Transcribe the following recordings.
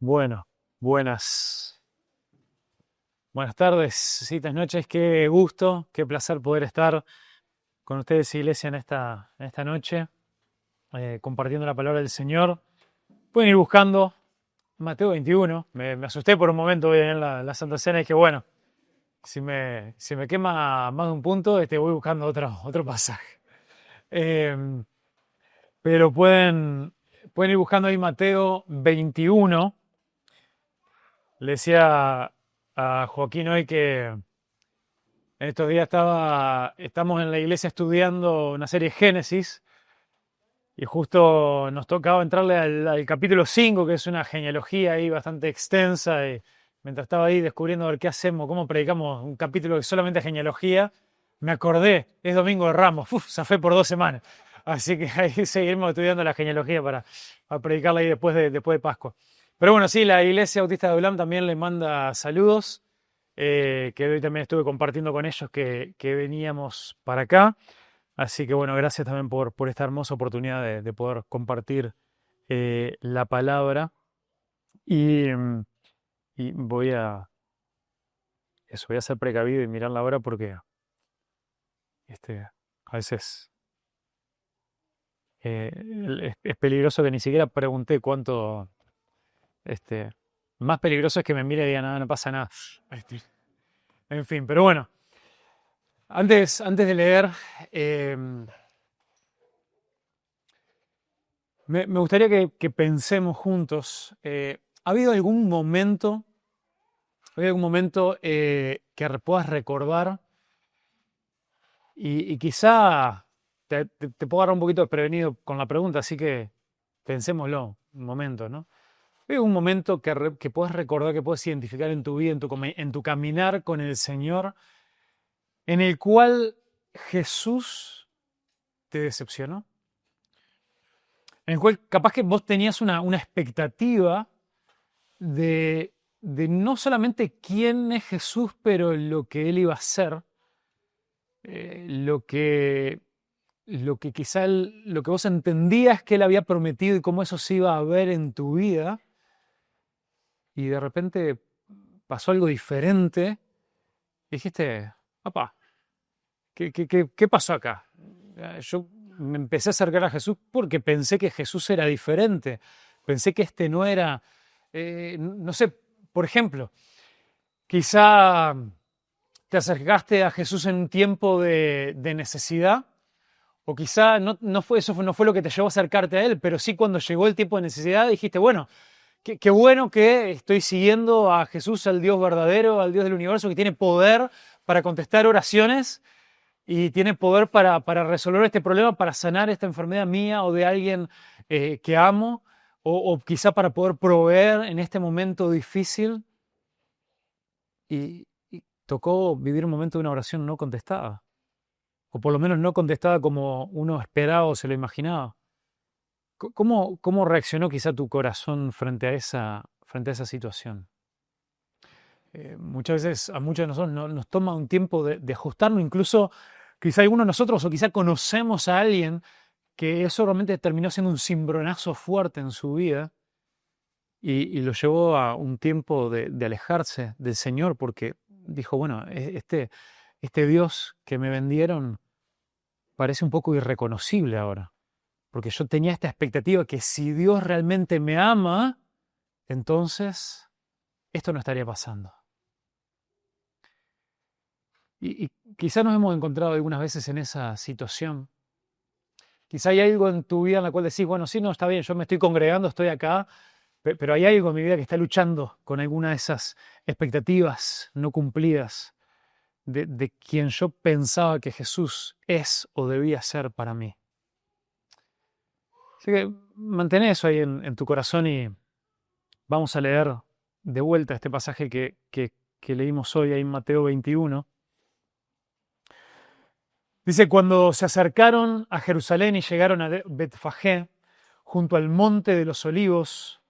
Bueno, buenas. Buenas tardes, citas noches. Qué gusto, qué placer poder estar con ustedes, iglesia, en esta noche, compartiendo la palabra del Señor. Pueden ir buscando Mateo 21. Me asusté por un momento hoy en la Santa Cena y que bueno, si me quema más de un punto, voy buscando otro pasaje. Eh, pero pueden ir buscando ahí Mateo 21. Le decía a Joaquín hoy que en estos días estamos en la iglesia estudiando una serie Génesis y justo nos tocaba entrarle al capítulo 5, que es una genealogía ahí bastante extensa. Y mientras estaba ahí descubriendo a ver qué hacemos, cómo predicamos un capítulo que solamente es genealogía, me acordé, es Domingo de Ramos, zafé por 2 semanas. Así que ahí seguiremos estudiando la genealogía para predicarla ahí después de Pascua. Pero bueno, sí, la iglesia Bautista de Ulam también le manda saludos, que hoy también estuve compartiendo con ellos que veníamos para acá. Así que bueno, gracias también por esta hermosa oportunidad de poder compartir la palabra. Y, y voy a ser precavido y mirar la hora porque a veces es peligroso que ni siquiera pregunté cuánto. Este, Más peligroso es que me mire y diga nada, no pasa nada. En fin, pero bueno, antes de leer, eh, me gustaría que pensemos juntos. ¿Ha habido algún momento que puedas recordar y quizá te puedo agarrar un poquito desprevenido con la pregunta, así que pensémoslo un momento, ¿no? ¿Hay algún momento que puedas recordar, que puedas identificar en tu vida, en tu caminar con el Señor, en el cual Jesús te decepcionó? En el cual capaz que vos tenías una expectativa de no solamente quién es Jesús, pero lo que Él iba a hacer, eh, lo que, lo que vos entendías que Él había prometido y cómo eso se iba a ver en tu vida, y de repente pasó algo diferente, y dijiste, papá, ¿qué pasó acá? Yo me empecé a acercar a Jesús porque pensé que Jesús era diferente, pensé que no era, no sé, por ejemplo, quizá te acercaste a Jesús en un tiempo de necesidad, o quizá no fue lo que te llevó a acercarte a Él, pero sí cuando llegó el tiempo de necesidad dijiste, bueno, qué bueno que estoy siguiendo a Jesús, al Dios verdadero, al Dios del universo, que tiene poder para contestar oraciones y tiene poder para resolver este problema, para sanar esta enfermedad mía o de alguien que amo, o quizá para poder proveer en este momento difícil. Y tocó vivir un momento de una oración no contestada, o por lo menos no contestada como uno esperaba o se lo imaginaba. ¿Cómo reaccionó quizá tu corazón frente a esa situación? Muchas veces a muchos de nosotros nos toma un tiempo de ajustarnos, incluso quizá alguno de nosotros o quizá conocemos a alguien que eso realmente terminó siendo un cimbronazo fuerte en su vida y lo llevó a un tiempo de alejarse del Señor porque dijo, bueno, este Dios que me vendieron parece un poco irreconocible ahora, porque yo tenía esta expectativa que si Dios realmente me ama, entonces esto no estaría pasando. Y quizá nos hemos encontrado algunas veces en esa situación. Quizá hay algo en tu vida en la cual decís, bueno, sí, no, está bien, yo me estoy congregando, estoy acá, pero hay algo en mi vida que está luchando con alguna de esas expectativas no cumplidas de quien yo pensaba que Jesús es o debía ser para mí. Así que mantén eso ahí en tu corazón y vamos a leer de vuelta este pasaje que leímos hoy ahí en Mateo 21. Dice, cuando se acercaron a Jerusalén y llegaron a Betfagé, junto al monte de los olivos,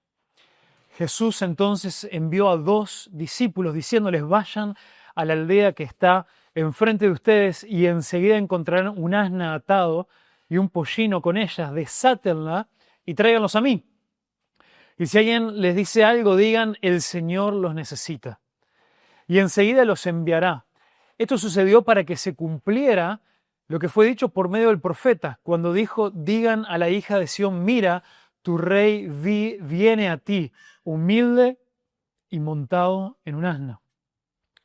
Jesús entonces envió a 2 discípulos diciéndoles, vayan a la aldea que está enfrente de ustedes y enseguida encontrarán un asna atado y un pollino con ellas, desátenla y tráiganlos a mí. Y si alguien les dice algo, digan, el Señor los necesita. Y enseguida los enviará. Esto sucedió para que se cumpliera lo que fue dicho por medio del profeta, cuando dijo, digan a la hija de Sión, mira, tu rey viene a ti, humilde y montado en un asno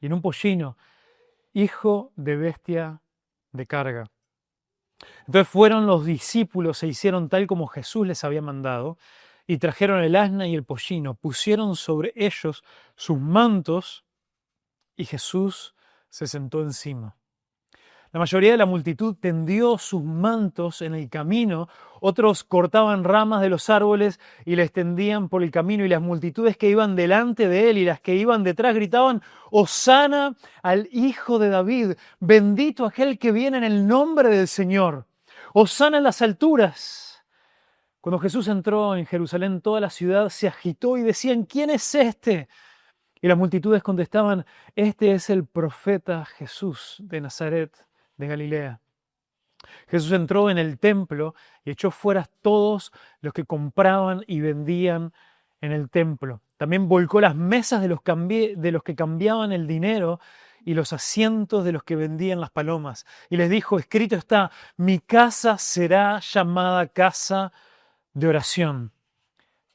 y en un pollino, hijo de bestia de carga. Entonces fueron los discípulos, se hicieron tal como Jesús les había mandado, y trajeron el asna y el pollino, pusieron sobre ellos sus mantos, y Jesús se sentó encima. La mayoría de la multitud tendió sus mantos en el camino, otros cortaban ramas de los árboles y les tendían por el camino, y las multitudes que iban delante de él y las que iban detrás gritaban, Hosana al Hijo de David, bendito aquel que viene en el nombre del Señor, Hosana en las alturas. Cuando Jesús entró en Jerusalén, toda la ciudad se agitó y decían, ¿quién es este? Y las multitudes contestaban, este es el profeta Jesús de Nazaret de Galilea. Jesús entró en el templo y echó fuera todos los que compraban y vendían en el templo. También volcó las mesas de los que cambiaban el dinero y los asientos de los que vendían las palomas. Y les dijo, escrito está, mi casa será llamada casa de oración,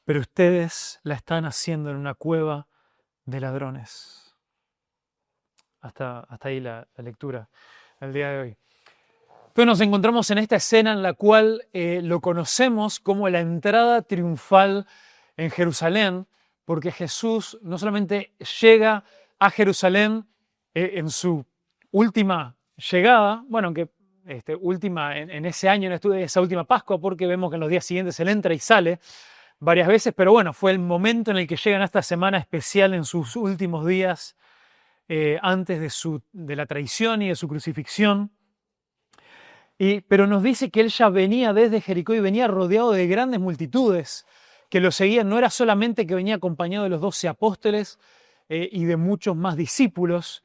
pero ustedes la están haciendo en una cueva de ladrones. Hasta ahí la lectura del día de hoy. Entonces nos encontramos en esta escena en la cual lo conocemos como la entrada triunfal en Jerusalén, porque Jesús no solamente llega a Jerusalén en su última llegada, bueno, aunque última en ese año, en esa última Pascua, porque vemos que en los días siguientes él entra y sale varias veces, pero bueno, fue el momento en el que llegan a esta semana especial en sus últimos días antes de la traición y de su crucifixión. Pero nos dice que él ya venía desde Jericó y venía rodeado de grandes multitudes que lo seguían. No era solamente que venía acompañado de los 12 apóstoles y de muchos más discípulos.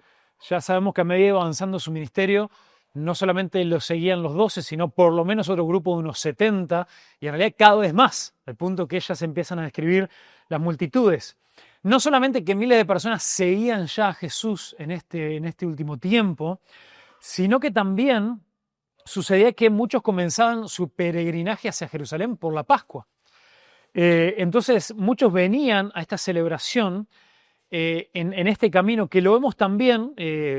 Ya sabemos que a medida que iba avanzando su ministerio, no solamente lo seguían los 12, sino por lo menos otro grupo de unos 70, y en realidad cada vez más, al punto que ellas empiezan a describir las multitudes. No solamente que miles de personas seguían ya a Jesús en este último tiempo, sino que también sucedía que muchos comenzaban su peregrinaje hacia Jerusalén por la Pascua. Entonces muchos venían a esta celebración en este camino, que lo vemos también,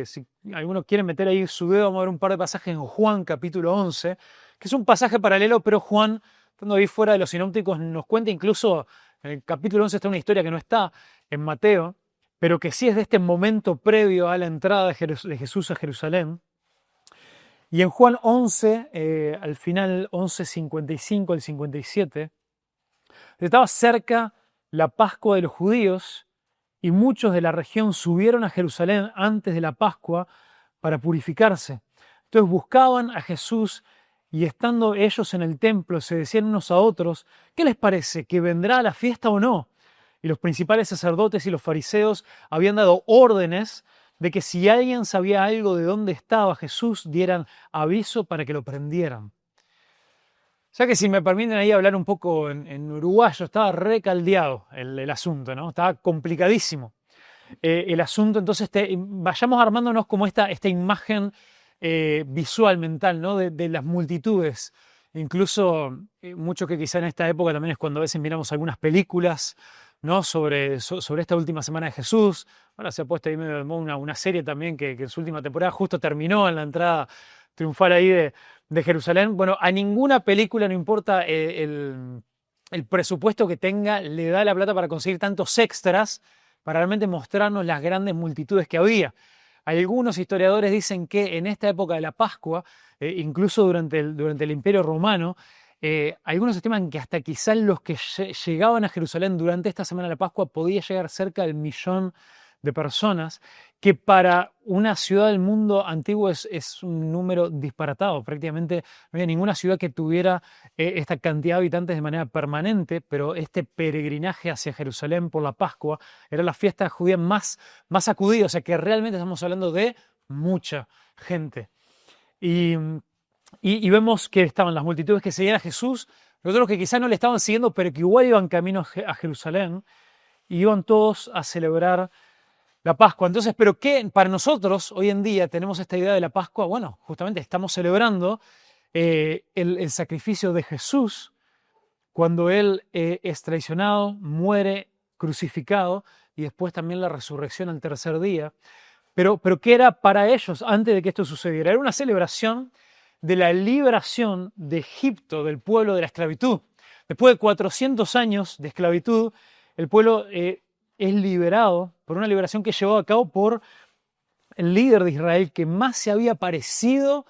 si alguno quiere meter ahí su dedo, vamos a ver un par de pasajes en Juan capítulo 11, que es un pasaje paralelo, pero Juan, estando ahí fuera de los sinópticos, nos cuenta incluso, en el capítulo 11 está una historia que no está en Mateo, pero que sí es de este momento previo a la entrada de Jesús a Jerusalén. Y en Juan 11, al final 11:55 al 57, estaba cerca la Pascua de los judíos y muchos de la región subieron a Jerusalén antes de la Pascua para purificarse. Entonces buscaban a Jesús y estando ellos en el templo se decían unos a otros, ¿qué les parece? ¿Que vendrá a la fiesta o no? Y los principales sacerdotes y los fariseos habían dado órdenes de que si alguien sabía algo de dónde estaba Jesús, dieran aviso para que lo prendieran. Ya que si me permiten ahí hablar un poco en uruguayo, estaba recaldeado el asunto, ¿no? Estaba complicadísimo el asunto. Entonces vayamos armándonos como esta imagen visual, mental, ¿no? de las multitudes. Incluso mucho que quizá en esta época también es cuando a veces miramos algunas películas, ¿no? sobre esta última semana de Jesús. Ahora se ha puesto ahí una serie también que en su última temporada justo terminó en la entrada triunfal ahí de Jerusalén. Bueno, a ninguna película, no importa el presupuesto que tenga, le da la plata para conseguir tantos extras para realmente mostrarnos las grandes multitudes que había. Algunos historiadores dicen que en esta época de la Pascua, incluso durante el Imperio Romano, algunos estiman que hasta quizás los que llegaban a Jerusalén durante esta semana de la Pascua podía llegar cerca del 1.000.000 de personas, que para una ciudad del mundo antiguo es un número disparatado. Prácticamente no había ninguna ciudad que tuviera esta cantidad de habitantes de manera permanente, pero este peregrinaje hacia Jerusalén por la Pascua era la fiesta judía más acudida, o sea que realmente estamos hablando de mucha gente. Y vemos que estaban las multitudes que seguían a Jesús, Los otros que quizás no le estaban siguiendo, pero que igual iban camino a Jerusalén, y iban todos a celebrar la Pascua. Entonces, ¿pero qué? Para nosotros, hoy en día, tenemos esta idea de la Pascua. Bueno, justamente estamos celebrando el sacrificio de Jesús cuando Él es traicionado, muere crucificado y después también la resurrección al tercer día. Pero ¿qué era para ellos antes de que esto sucediera? Era una celebración de la liberación de Egipto, del pueblo de la esclavitud. Después de 400 años de esclavitud, el pueblo es liberado por una liberación que llevó a cabo por el líder de Israel que más se había parecido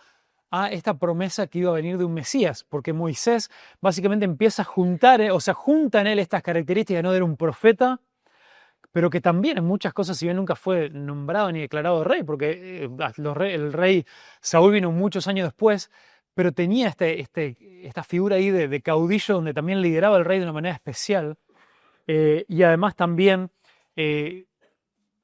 a esta promesa que iba a venir de un Mesías, porque Moisés básicamente empieza a juntar, junta en él estas características, ¿no? De un profeta, pero que también en muchas cosas, si bien nunca fue nombrado ni declarado rey, porque el rey Saúl vino muchos años después, pero tenía esta figura ahí de caudillo donde también lideraba el rey de una manera especial, y además también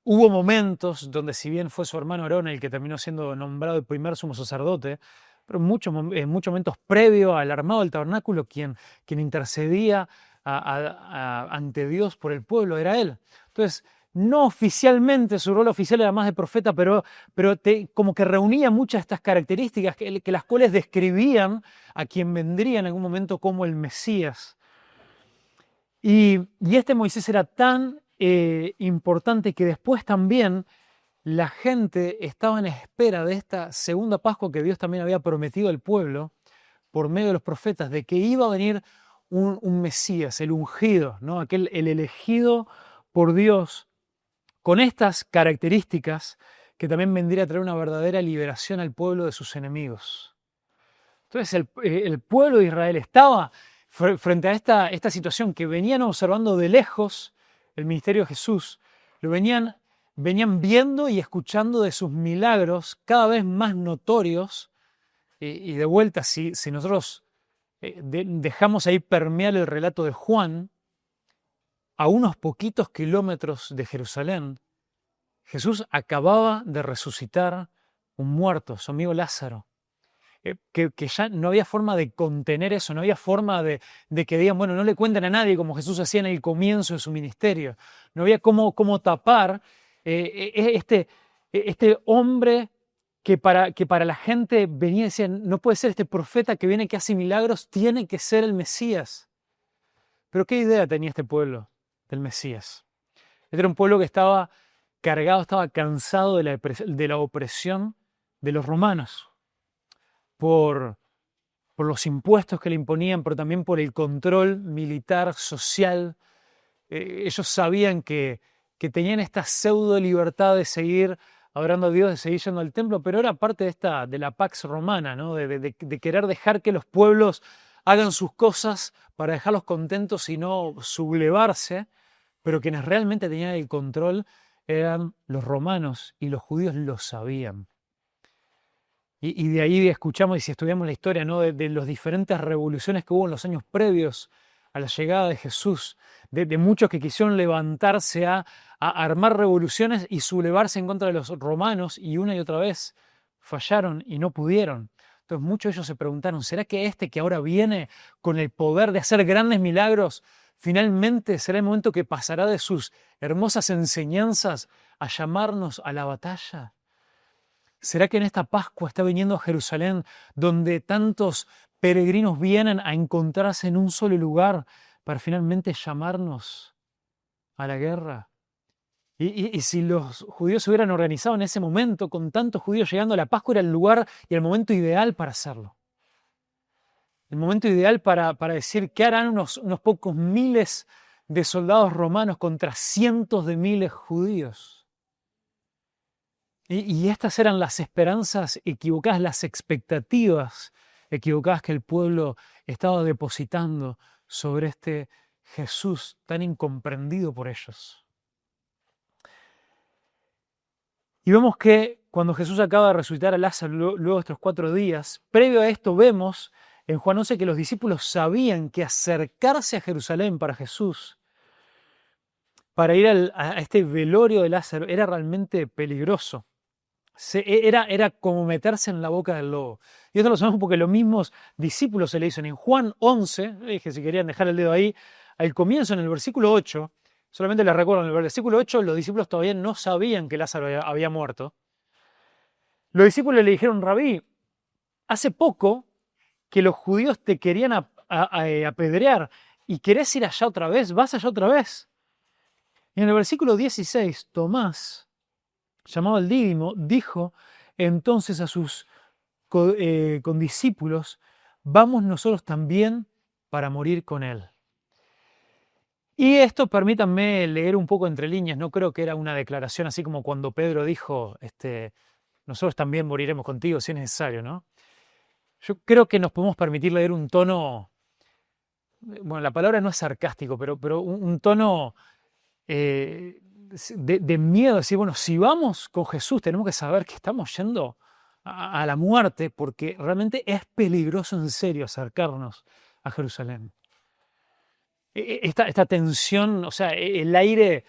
hubo momentos donde, si bien fue su hermano Aarón el que terminó siendo nombrado el primer sumo sacerdote, pero en muchos momentos previo al armado del tabernáculo, quien intercedía ante Dios por el pueblo era él. Entonces, no oficialmente, su rol oficial era más de profeta, pero como que reunía muchas de estas características que las cuales describían a quien vendría en algún momento como el Mesías. Y este Moisés era tan importante que después también la gente estaba en espera de esta segunda Pascua que Dios también había prometido al pueblo por medio de los profetas, de que iba a venir un Mesías, el ungido, ¿no? el elegido por Dios, con estas características que también vendría a traer una verdadera liberación al pueblo de sus enemigos. Entonces el pueblo de Israel estaba frente a esta situación que venían observando de lejos el ministerio de Jesús, lo venían viendo y escuchando de sus milagros cada vez más notorios, y de vuelta, si nosotros dejamos ahí permear el relato de Juan, a unos poquitos kilómetros de Jerusalén, Jesús acababa de resucitar un muerto, su amigo Lázaro. Que ya no había forma de contener eso, no había forma de que digan, bueno, no le cuenten a nadie como Jesús hacía en el comienzo de su ministerio. No había cómo tapar este hombre que para la gente venía y decía, no puede ser este profeta que viene que hace milagros, tiene que ser el Mesías. Pero ¿qué idea tenía este pueblo del Mesías? Este era un pueblo que estaba cargado, estaba cansado de la opresión de los romanos. Por los impuestos que le imponían, pero también por el control militar, social. Ellos sabían que tenían esta pseudo libertad de seguir adorando a Dios, de seguir yendo al templo, pero era parte de la Pax Romana, ¿no? de querer dejar que los pueblos hagan sus cosas para dejarlos contentos y no sublevarse, pero quienes realmente tenían el control eran los romanos, y los judíos lo sabían. Y de ahí escuchamos, y si estudiamos la historia, ¿no? de las diferentes revoluciones que hubo en los años previos a la llegada de Jesús, de muchos que quisieron levantarse a armar revoluciones y sublevarse en contra de los romanos, y una y otra vez fallaron y no pudieron. Entonces muchos de ellos se preguntaron, ¿será que este que ahora viene con el poder de hacer grandes milagros, finalmente será el momento que pasará de sus hermosas enseñanzas a llamarnos a la batalla? ¿Será que en esta Pascua está viniendo a Jerusalén, donde tantos peregrinos vienen a encontrarse en un solo lugar para finalmente llamarnos a la guerra? Y si los judíos se hubieran organizado en ese momento, con tantos judíos llegando, la Pascua era el lugar y el momento ideal para hacerlo. El momento ideal para decir qué harán unos pocos miles de soldados romanos contra cientos de miles judíos. Y estas eran las esperanzas equivocadas, las expectativas equivocadas que el pueblo estaba depositando sobre este Jesús tan incomprendido por ellos. Y vemos que cuando Jesús acaba de resucitar a Lázaro luego de estos 4 días, previo a esto vemos en Juan 11 que los discípulos sabían que acercarse a Jerusalén para Jesús, para ir a este velorio de Lázaro, era realmente peligroso. Era como meterse en la boca del lobo. Y esto lo sabemos porque los mismos discípulos se le dicen en Juan 11, dije si querían dejar el dedo ahí, al comienzo en el versículo 8, solamente les recuerdo, en el versículo 8 los discípulos todavía no sabían que Lázaro había muerto. Los discípulos le dijeron, Rabí, hace poco que los judíos te querían apedrear y querés ir allá otra vez, vas allá otra vez. Y en el versículo 16, Tomás, llamado el Dídimo, dijo entonces a sus condiscípulos, vamos nosotros también para morir con él. Y esto permítanme leer un poco entre líneas, no creo que era una declaración así como cuando Pedro dijo, nosotros también moriremos contigo si es necesario, ¿no? Yo creo que nos podemos permitir leer un tono, bueno, la palabra no es sarcástico, pero un tono de miedo, decir, bueno, si vamos con Jesús tenemos que saber que estamos yendo a la muerte porque realmente es peligroso en serio acercarnos a Jerusalén. Esta tensión, o sea, el aire,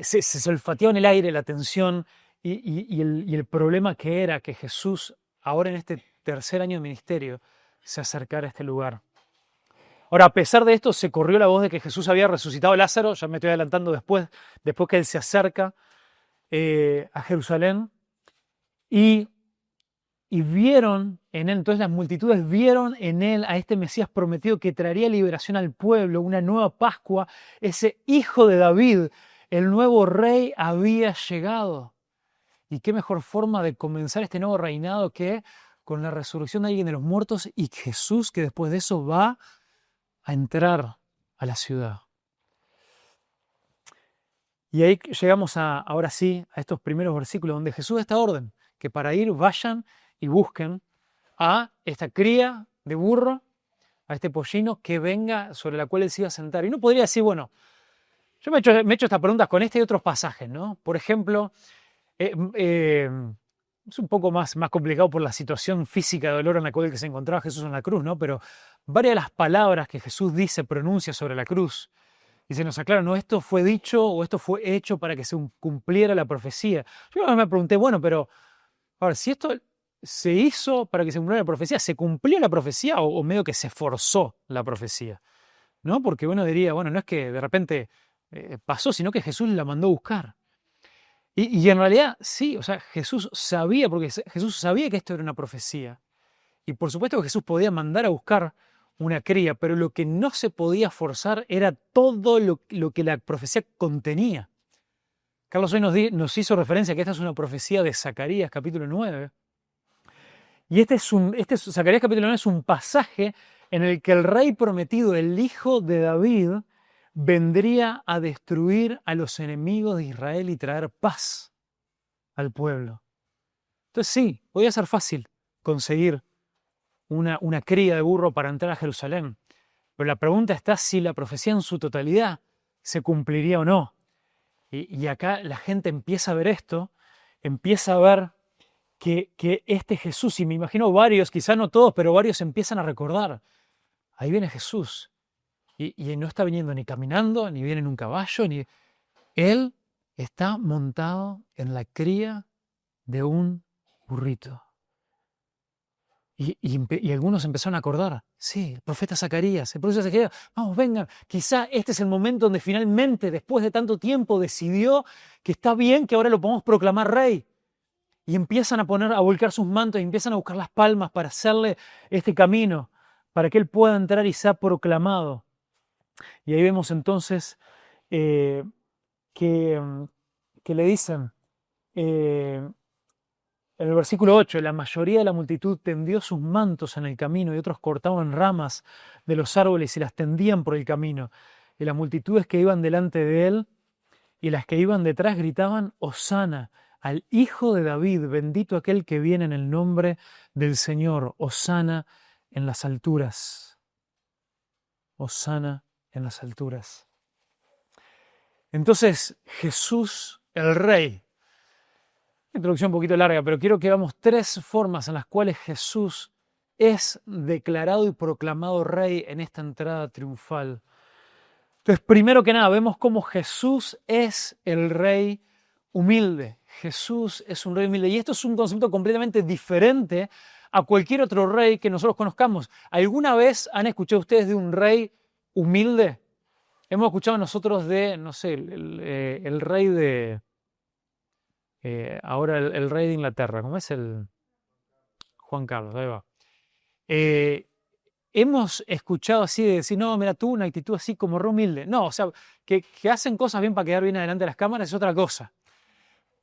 se olfateaba en el aire la tensión y el problema que era que Jesús, ahora en este tercer año de ministerio, se acercara a este lugar. Ahora, a pesar de esto, se corrió la voz de que Jesús había resucitado a Lázaro, ya me estoy adelantando después que él se acerca a Jerusalén, y vieron en él, entonces las multitudes vieron en él a este Mesías prometido que traería liberación al pueblo, una nueva Pascua, ese hijo de David, el nuevo rey había llegado. Y qué mejor forma de comenzar este nuevo reinado que con la resurrección de alguien de los muertos y Jesús que después de eso va a entrar a la ciudad. Y ahí llegamos ahora sí a estos primeros versículos donde Jesús da esta orden, que para ir vayan y busquen a esta cría de burro, a este pollino que venga sobre la cual él se iba a sentar. Y uno podría decir, bueno, yo me he hecho estas preguntas con este y otros pasajes, ¿no? Por ejemplo, es un poco más complicado por la situación física de dolor en la cual se encontraba Jesús en la cruz, ¿no? Pero varias de las palabras que Jesús pronuncia sobre la cruz, y se nos aclara, no, esto fue dicho o esto fue hecho para que se cumpliera la profecía. Yo me pregunté, bueno, pero, a ver, si esto se hizo para que se cumpliera la profecía, ¿se cumplió la profecía o medio que se forzó la profecía? ¿No? Porque uno diría, bueno, no es que de repente pasó, sino que Jesús la mandó a buscar. Y en realidad sí, o sea, Jesús sabía, porque Jesús sabía que esto era una profecía. Y por supuesto que Jesús podía mandar a buscar una cría, pero lo que no se podía forzar era todo lo que la profecía contenía. Carlos hoy nos hizo referencia a que esta es una profecía de Zacarías capítulo 9. Y Zacarías capítulo 9 es un pasaje en el que el rey prometido, el hijo de David, vendría a destruir a los enemigos de Israel y traer paz al pueblo. Entonces sí, podía ser fácil conseguir una cría de burro para entrar a Jerusalén. Pero la pregunta está si la profecía en su totalidad se cumpliría o no. Y acá la gente empieza a ver esto, empieza a ver que este Jesús, y me imagino varios, quizá no todos, pero varios empiezan a recordar, ahí viene Jesús. Y no está viniendo ni caminando, ni viene en un caballo, Él está montado en la cría de un burrito. Y algunos empezaron a acordar, sí, el profeta Zacarías, vamos, vengan, quizá este es el momento donde finalmente, después de tanto tiempo, decidió que está bien que ahora lo podamos proclamar rey. Y empiezan a volcar sus mantos y empiezan a buscar las palmas para hacerle este camino, para que él pueda entrar y sea proclamado. Y ahí vemos entonces que le dicen, en el versículo 8, la mayoría de la multitud tendió sus mantos en el camino y otros cortaban ramas de los árboles y las tendían por el camino. Y las multitudes que iban delante de él y las que iban detrás gritaban, Hosana, al Hijo de David, bendito aquel que viene en el nombre del Señor, Hosana en las alturas. Hosana en las alturas. Entonces Jesús, el Rey, introducción un poquito larga, pero quiero que veamos tres formas en las cuales Jesús es declarado y proclamado Rey en esta entrada triunfal. Entonces, primero que nada, vemos cómo Jesús es el Rey humilde. Jesús es un rey humilde. Y esto es un concepto completamente diferente a cualquier otro rey que nosotros conozcamos. ¿Alguna vez han escuchado ustedes de un rey humilde? Hemos escuchado nosotros de, no sé, el rey de... ahora el rey de Inglaterra. ¿Cómo es el...? Juan Carlos, ahí va. Hemos escuchado así de decir, no, mira, tuvo una actitud así como re humilde. No, o sea, que hacen cosas bien para quedar bien adelante de las cámaras es otra cosa.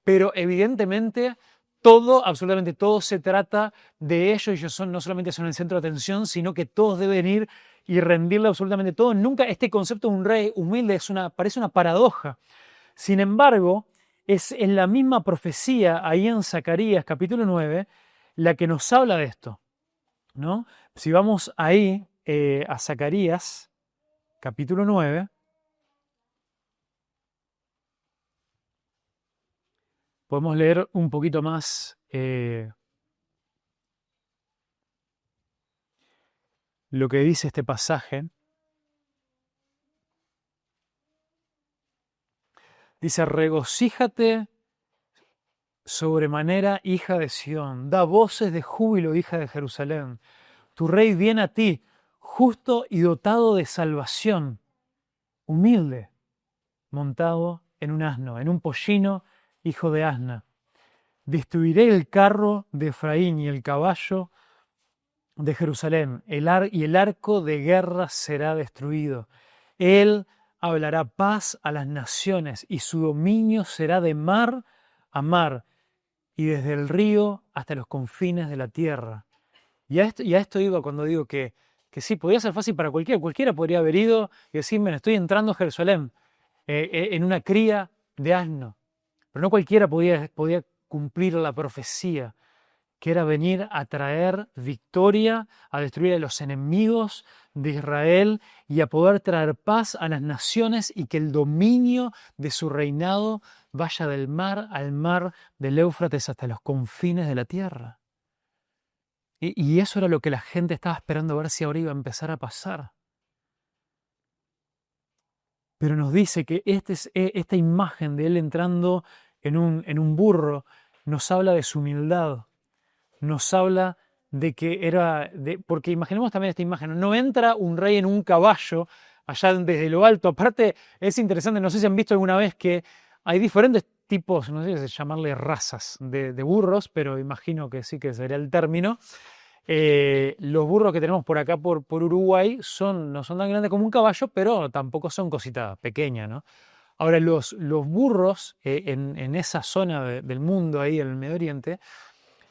Pero evidentemente todo, absolutamente todo se trata de ellos. Ellos no solamente son el centro de atención, sino que todos deben ir y rendirle absolutamente todo. Nunca este concepto de un rey humilde parece una paradoja. Sin embargo, es en la misma profecía, ahí en Zacarías capítulo 9, la que nos habla de esto, ¿no? Si vamos ahí a Zacarías capítulo 9, podemos leer un poquito más lo que dice este pasaje. Dice, regocíjate sobremanera, hija de Sión, da voces de júbilo, hija de Jerusalén. Tu rey viene a ti, justo y dotado de salvación, humilde, montado en un asno, en un pollino, hijo de asna. Destruiré el carro de Efraín y el caballo de Jerusalén, y el arco de guerra será destruido. Él hablará paz a las naciones y su dominio será de mar a mar y desde el río hasta los confines de la tierra. Y a esto iba cuando digo que sí, podía ser fácil para cualquiera. Cualquiera podría haber ido y decirme, estoy entrando a Jerusalén en una cría de asno. Pero no cualquiera podía cumplir la profecía, que era venir a traer victoria, a destruir a los enemigos de Israel y a poder traer paz a las naciones y que el dominio de su reinado vaya del mar al mar del Éufrates hasta los confines de la tierra. Y eso era lo que la gente estaba esperando a ver si ahora iba a empezar a pasar. Pero nos dice que esta imagen de él entrando en un burro nos habla de su humildad, nos habla de que porque imaginemos también esta imagen, no entra un rey en un caballo allá desde lo alto. Aparte es interesante, no sé si han visto alguna vez que hay diferentes tipos, no sé si llamarle razas de burros, pero imagino que sí que sería el término. Los burros que tenemos por acá, por Uruguay, no son tan grandes como un caballo, pero tampoco son cositas pequeñas, ¿no? Ahora, los burros en esa zona del mundo, ahí en el Medio Oriente,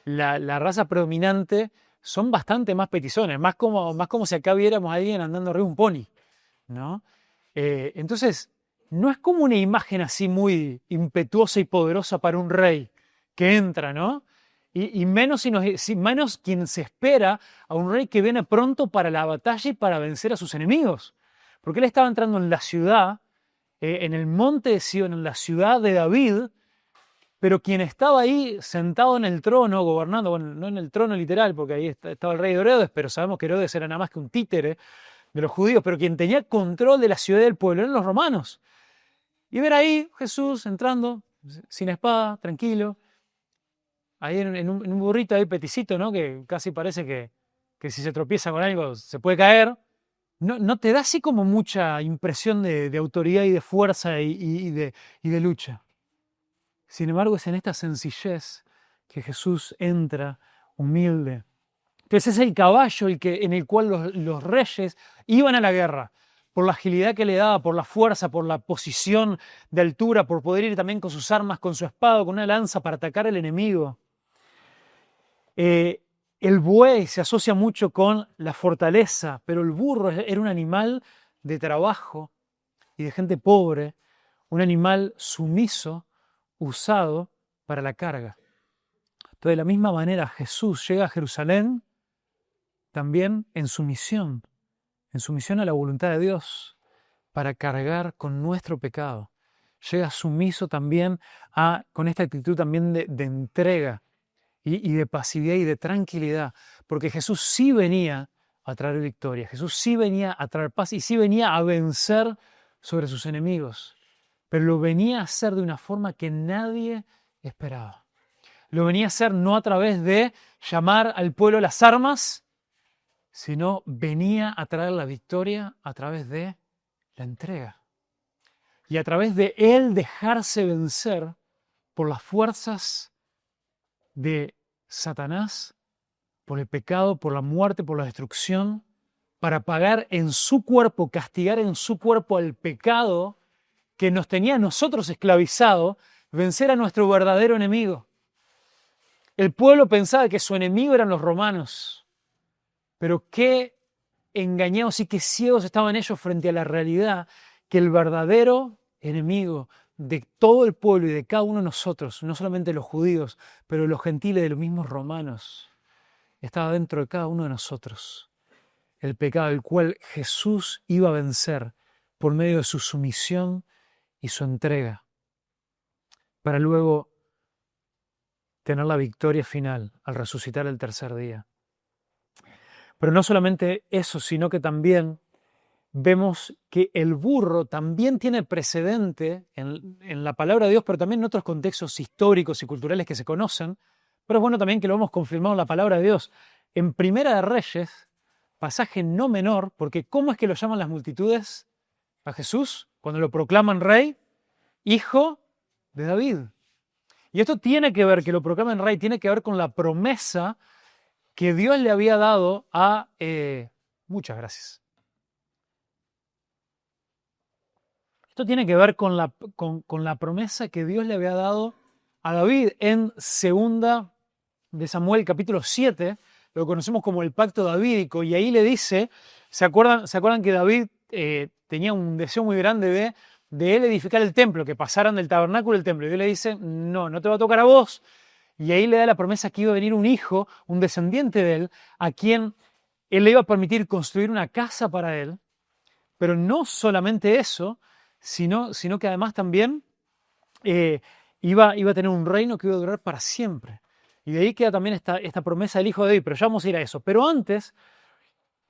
la raza predominante son bastante más petizones, más como si acá viéramos a alguien andando arriba de un pony, ¿no? Entonces, no es como una imagen así muy impetuosa y poderosa para un rey que entra, ¿no? Y menos, menos quien se espera a un rey que viene pronto para la batalla y para vencer a sus enemigos. Porque él estaba entrando en la ciudad, en el monte de Sion, en la ciudad de David, pero quien estaba ahí sentado en el trono, gobernando, bueno, no en el trono literal, porque ahí estaba el rey de Herodes, pero sabemos que Herodes era nada más que un títere de los judíos, pero quien tenía control de la ciudad y del pueblo eran los romanos. Y ver ahí Jesús entrando, sin espada, tranquilo, ahí en un burrito ahí peticito, ¿no? Que casi parece que si se tropieza con algo se puede caer. ¿No te da así como mucha impresión de autoridad y de fuerza y de lucha? Sin embargo, es en esta sencillez que Jesús entra humilde. Entonces es el caballo en el cual los reyes iban a la guerra, por la agilidad que le daba, por la fuerza, por la posición de altura, por poder ir también con sus armas, con su espada, con una lanza para atacar al enemigo. El buey se asocia mucho con la fortaleza, pero el burro era un animal de trabajo y de gente pobre, un animal sumiso, usado para la carga. Entonces, de la misma manera, Jesús llega a Jerusalén también en sumisión a la voluntad de Dios, para cargar con nuestro pecado. Llega sumiso también con esta actitud también de entrega y de pasividad y de tranquilidad, porque Jesús sí venía a traer victoria, Jesús sí venía a traer paz y sí venía a vencer sobre sus enemigos, pero lo venía a hacer de una forma que nadie esperaba. Lo venía a hacer no a través de llamar al pueblo a las armas, sino venía a traer la victoria a través de la entrega. Y a través de él dejarse vencer por las fuerzas de Satanás, por el pecado, por la muerte, por la destrucción, para pagar en su cuerpo, castigar en su cuerpo al pecado que nos tenía a nosotros esclavizados, vencer a nuestro verdadero enemigo. El pueblo pensaba que su enemigo eran los romanos, pero qué engañados y qué ciegos estaban ellos frente a la realidad que el verdadero enemigo de todo el pueblo y de cada uno de nosotros, no solamente los judíos, pero los gentiles de los mismos romanos, estaba dentro de cada uno de nosotros. El pecado, el cual Jesús iba a vencer por medio de su sumisión y su entrega, para luego tener la victoria final al resucitar el tercer día. Pero no solamente eso, sino que también vemos que el burro también tiene precedente en la palabra de Dios, pero también en otros contextos históricos y culturales que se conocen. Pero es bueno también que lo hemos confirmado en la palabra de Dios. En Primera de Reyes, pasaje no menor, porque ¿cómo es que lo llaman las multitudes a Jesús cuando lo proclaman rey? Hijo de David. Y esto tiene que ver, que lo proclaman rey, tiene que ver con la promesa que Dios le había dado a... muchas gracias. Esto tiene que ver con la promesa que Dios le había dado a David en segunda de Samuel capítulo 7, lo conocemos como el pacto davídico, y ahí le dice, ¿se acuerdan que David tenía un deseo muy grande de él edificar el templo, que pasaran del tabernáculo al templo? Y Dios le dice, no te va a tocar a vos. Y ahí le da la promesa que iba a venir un hijo, un descendiente de él, a quien él le iba a permitir construir una casa para él, pero no solamente eso, sino que además también iba a tener un reino que iba a durar para siempre. Y de ahí queda también esta promesa del hijo de David, pero ya vamos a ir a eso. Pero antes,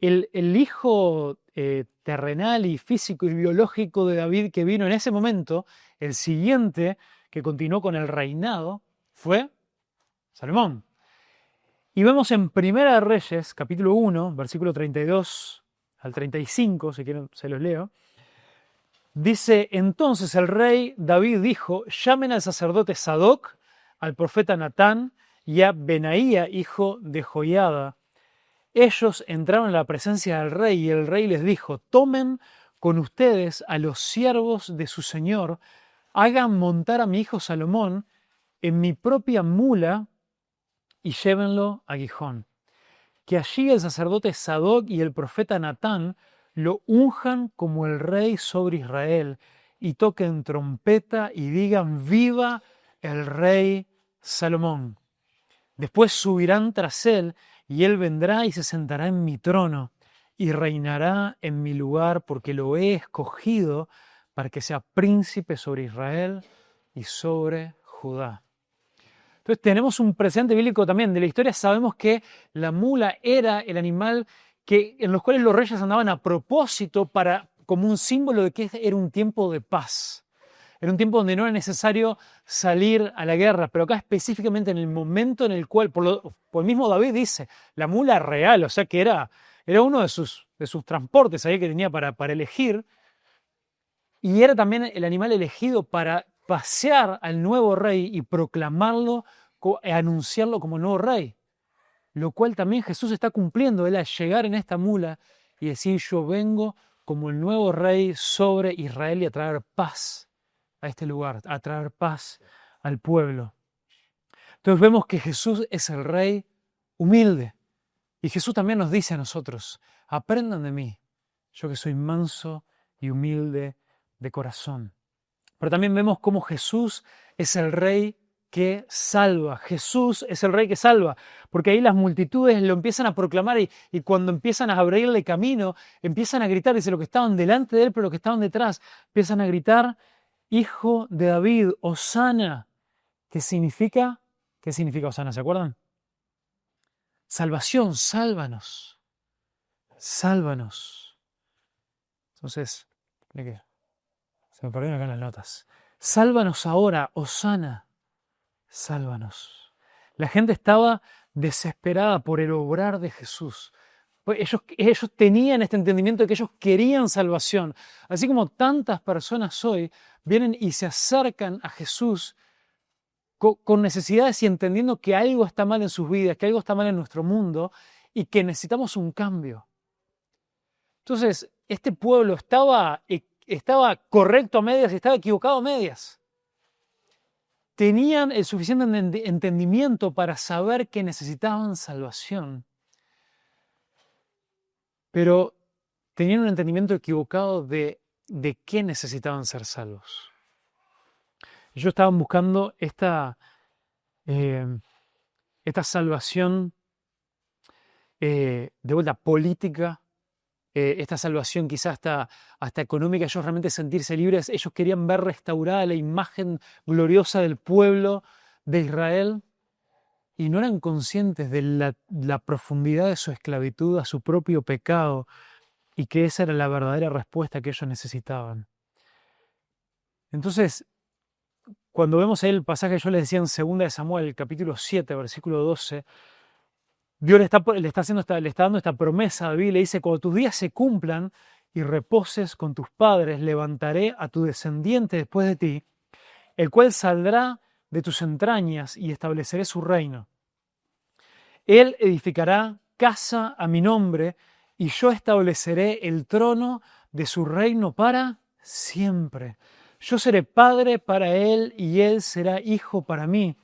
el hijo terrenal y físico y biológico de David que vino en ese momento, el siguiente que continuó con el reinado, fue Salomón. Y vemos en Primera de Reyes, capítulo 1, versículo 32 al 35, si quieren se los leo. Dice, entonces el rey David dijo, llamen al sacerdote Sadoc, al profeta Natán y a Benaía, hijo de Joiada. Ellos entraron en la presencia del rey y el rey les dijo, tomen con ustedes a los siervos de su señor, hagan montar a mi hijo Salomón en mi propia mula y llévenlo a Gijón. Que allí el sacerdote Sadoc y el profeta Natán lo unjan como el rey sobre Israel y toquen trompeta y digan viva el rey Salomón. Después subirán tras él y él vendrá y se sentará en mi trono y reinará en mi lugar porque lo he escogido para que sea príncipe sobre Israel y sobre Judá. Entonces tenemos un presente bíblico también. De la historia sabemos que la mula era el animal en los cuales los reyes andaban a propósito como un símbolo de que era un tiempo de paz. Era un tiempo donde no era necesario salir a la guerra, pero acá específicamente en el momento en el cual, por el mismo David dice, la mula real, o sea que era uno de sus transportes ahí que tenía para elegir, y era también el animal elegido para pasear al nuevo rey y proclamarlo, anunciarlo como nuevo rey. Lo cual también Jesús está cumpliendo, él al llegar en esta mula y decir yo vengo como el nuevo rey sobre Israel y a traer paz a este lugar, a traer paz al pueblo. Entonces vemos que Jesús es el rey humilde. Y Jesús también nos dice a nosotros, aprendan de mí, yo que soy manso y humilde de corazón. Pero también vemos cómo Jesús es el rey que salva. Jesús es el rey que salva, porque ahí las multitudes lo empiezan a proclamar y cuando empiezan a abrirle camino, empiezan a gritar, dice, los que estaban delante de él, pero los que estaban detrás, empiezan a gritar, Hijo de David, Hosana. ¿Qué significa Hosana? ¿Se acuerdan? Salvación, sálvanos. Sálvanos. Entonces, ¿de qué? Se me perdieron acá las notas. Sálvanos ahora, Hosana. sálvanos. La gente estaba desesperada por el obrar de Jesús. Pues ellos tenían este entendimiento de que ellos querían salvación. Así como tantas personas hoy vienen y se acercan a Jesús con necesidades y entendiendo que algo está mal en sus vidas, que algo está mal en nuestro mundo y que necesitamos un cambio. Entonces, este pueblo estaba correcto a medias y estaba equivocado a medias. Tenían el suficiente entendimiento para saber que necesitaban salvación, pero tenían un entendimiento equivocado de qué necesitaban ser salvos. Ellos estaban buscando esta salvación de vuelta política, esta salvación quizás hasta económica, ellos realmente sentirse libres, ellos querían ver restaurada la imagen gloriosa del pueblo de Israel y no eran conscientes de la profundidad de su esclavitud a su propio pecado y que esa era la verdadera respuesta que ellos necesitaban. Entonces, cuando vemos ahí el pasaje que yo les decía en 2 de Samuel, capítulo 7, versículo 12, Dios le está dando esta promesa a David, le dice: cuando tus días se cumplan y reposes con tus padres, levantaré a tu descendiente después de ti, el cual saldrá de tus entrañas y estableceré su reino. Él edificará casa a mi nombre y yo estableceré el trono de su reino para siempre. Yo seré padre para él y él será hijo para mí.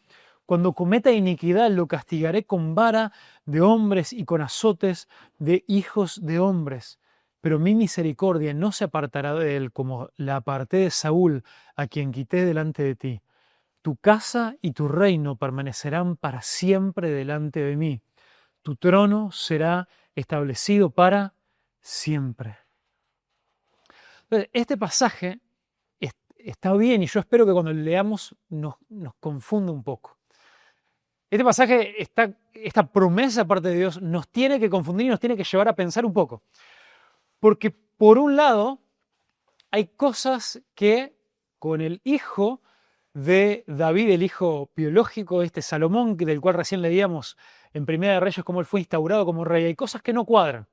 Cuando cometa iniquidad lo castigaré con vara de hombres y con azotes de hijos de hombres. Pero mi misericordia no se apartará de él como la aparté de Saúl, a quien quité delante de ti. Tu casa y tu reino permanecerán para siempre delante de mí. Tu trono será establecido para siempre. Entonces, este pasaje está bien y yo espero que cuando lo leamos nos confunda un poco. Este pasaje, esta promesa parte de Dios nos tiene que confundir y nos tiene que llevar a pensar un poco. Porque por un lado hay cosas que con el hijo de David, el hijo biológico, Salomón, del cual recién leíamos en Primera de Reyes cómo él fue instaurado como rey, hay cosas que no cuadran.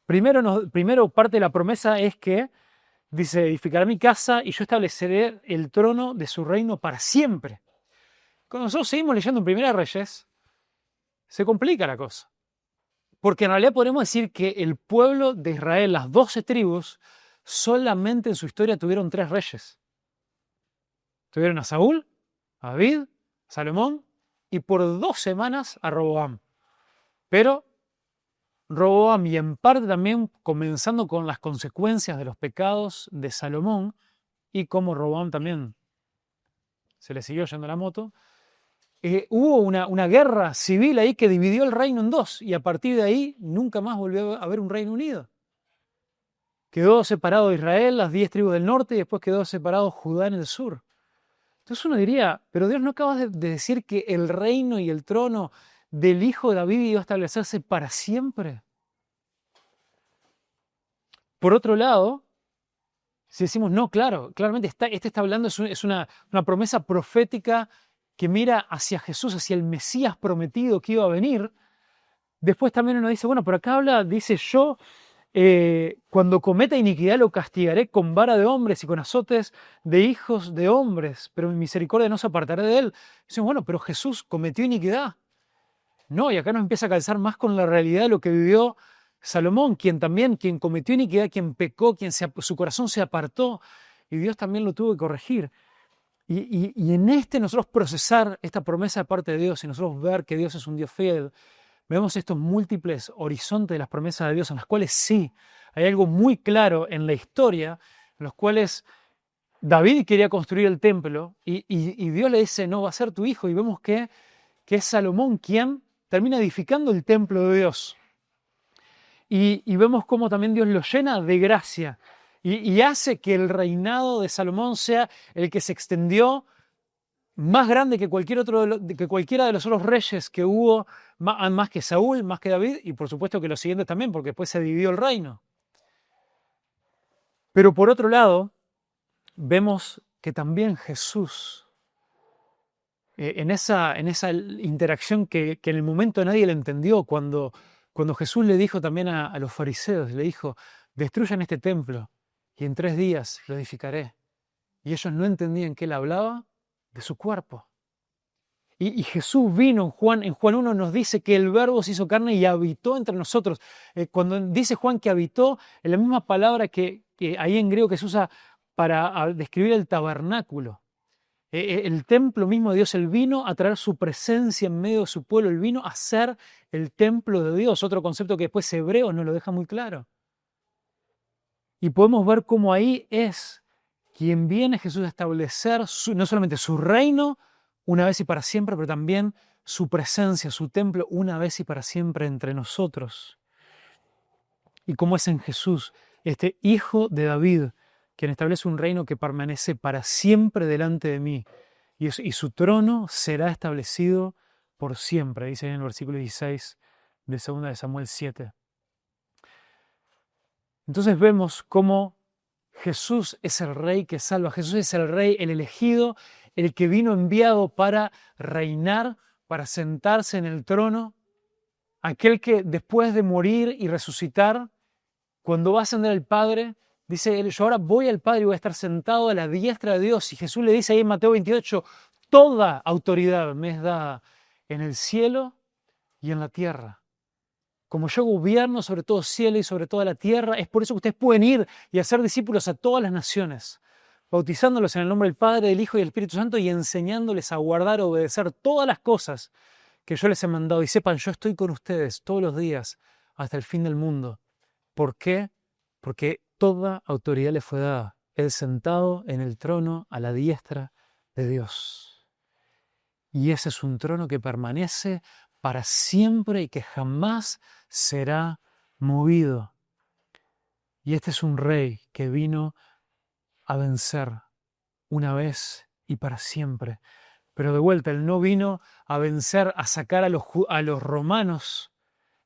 Primero parte de la promesa es que dice: edificará mi casa y yo estableceré el trono de su reino para siempre. Cuando nosotros seguimos leyendo en Primera de Reyes, se complica la cosa. Porque en realidad podemos decir que el pueblo de Israel, las 12 tribus, solamente en su historia tuvieron 3 reyes. Tuvieron a Saúl, a David, a Salomón y por 2 semanas a Roboam. Pero Roboam, y en parte también comenzando con las consecuencias de los pecados de Salomón y cómo Roboam también se le siguió yendo la moto, hubo una guerra civil ahí que dividió el reino en 2 y a partir de ahí nunca más volvió a haber un Reino Unido. Quedó separado Israel, las 10 tribus del norte, y después quedó separado Judá en el sur. Entonces uno diría: pero Dios, ¿no acabas de decir que el reino y el trono del hijo de David iba a establecerse para siempre? Por otro lado, si decimos no, claramente está hablando, es una promesa profética que mira hacia Jesús, hacia el Mesías prometido que iba a venir. Después también uno dice: bueno, por acá dice: yo cuando cometa iniquidad lo castigaré con vara de hombres y con azotes de hijos de hombres, pero mi misericordia no se apartará de él. Dicen: bueno, pero Jesús cometió iniquidad. No, y acá nos empieza a calzar más con la realidad de lo que vivió Salomón, quien cometió iniquidad, quien pecó, su corazón se apartó, y Dios también lo tuvo que corregir. Y en nosotros procesar esta promesa de parte de Dios y nosotros ver que Dios es un Dios fiel, vemos estos múltiples horizontes de las promesas de Dios en las cuales sí, hay algo muy claro en la historia, en los cuales David quería construir el templo y Dios le dice: no, va a ser tu hijo, y vemos que es Salomón quien termina edificando el templo de Dios. Y vemos cómo también Dios lo llena de gracia y hace que el reinado de Salomón sea el que se extendió más grande que cualquiera de los otros reyes que hubo, más que Saúl, más que David, y por supuesto que los siguientes también, porque después se dividió el reino. Pero por otro lado, vemos que también Jesús en esa interacción que en el momento nadie le entendió, cuando Jesús le dijo también a los fariseos, le dijo, destruyan este templo y en 3 días lo edificaré. Y ellos no entendían que él hablaba de su cuerpo. Y Jesús vino, en Juan 1 nos dice que el Verbo se hizo carne y habitó entre nosotros. Cuando dice Juan que habitó, es la misma palabra que ahí en griego que se usa para describir el tabernáculo. El templo mismo de Dios, Él vino a traer su presencia en medio de su pueblo, Él vino a ser el templo de Dios, otro concepto que después Hebreos nos lo deja muy claro. Y podemos ver cómo ahí es quien viene Jesús a establecer no solamente su reino una vez y para siempre, pero también su presencia, su templo una vez y para siempre entre nosotros. Y cómo es en Jesús, este Hijo de David, quien establece un reino que permanece para siempre delante de mí. Y su trono será establecido por siempre, dice en el versículo 16 de 2 de Samuel 7. Entonces vemos cómo Jesús es el Rey que salva, Jesús es el Rey, el elegido, el que vino enviado para reinar, para sentarse en el trono, aquel que después de morir y resucitar, cuando va a ascender al Padre, dice él, yo ahora voy al Padre y voy a estar sentado a la diestra de Dios. Y Jesús le dice ahí en Mateo 28, toda autoridad me es dada en el cielo y en la tierra. Como yo gobierno sobre todo cielo y sobre toda la tierra, es por eso que ustedes pueden ir y hacer discípulos a todas las naciones, bautizándolos en el nombre del Padre, del Hijo y del Espíritu Santo y enseñándoles a guardar, obedecer todas las cosas que yo les he mandado. Y sepan, yo estoy con ustedes todos los días hasta el fin del mundo. ¿Por qué? Porque toda autoridad le fue dada. Él sentado en el trono a la diestra de Dios. Y ese es un trono que permanece para siempre y que jamás será movido. Y este es un rey que vino a vencer una vez y para siempre. Pero de vuelta, él no vino a vencer, a sacar a los romanos.